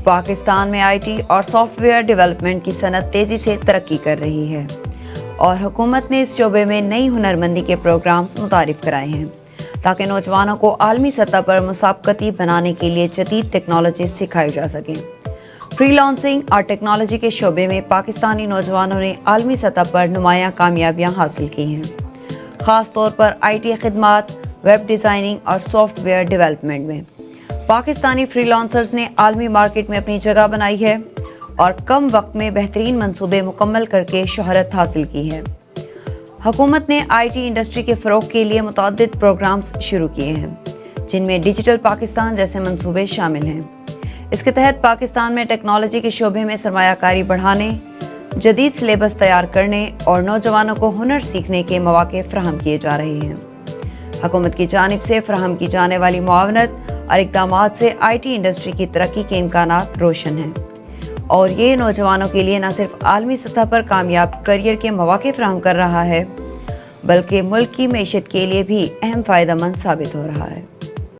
پاکستان میں I T اور soft where development کی صنعت تیزی سے ترقی کر رہی ہے اور حکومت نے اس شعبے میں نئی ہنرمندی کے پروگرامز متعارف کرائے ہیں تاکہ نوجوانوں کو عالمی سطح پر مسابقتی بنانے کے لیے جدید ٹیکنالوجی سکھائی جا سکیں۔ فری لانسنگ اور ٹیکنالوجی کے شعبے میں پاکستانی نوجوانوں نے عالمی سطح پر نمایاں کامیابیاں حاصل کی ہیں، خاص طور پر آئی ٹی خدمات، ویب ڈیزائننگ اور سافٹ ویئر ڈیولپمنٹ میں۔ پاکستانی فری لانسرز نے عالمی مارکیٹ میں اپنی جگہ بنائی ہے اور کم وقت میں بہترین منصوبے مکمل کر کے شہرت حاصل کی ہے۔ حکومت نے آئی ٹی انڈسٹری کے فروغ کے لیے متعدد پروگرامز شروع کیے ہیں، جن میں ڈیجیٹل پاکستان جیسے منصوبے شامل ہیں۔ اس کے تحت پاکستان میں ٹیکنالوجی کے شعبے میں سرمایہ کاری بڑھانے، جدید سلیبس تیار کرنے اور نوجوانوں کو ہنر سیکھنے کے مواقع فراہم کیے جا رہے ہیں۔ حکومت کی جانب سے فراہم کی جانے والی معاونت اور اقدامات سے آئی ٹی انڈسٹری کی ترقی کے امکانات روشن ہیں اور یہ نوجوانوں کے لیے نہ صرف عالمی سطح پر کامیاب کیریئر کے مواقع فراہم کر رہا ہے بلکہ ملک کی معیشت کے لیے بھی اہم فائدہ مند ثابت ہو رہا ہے۔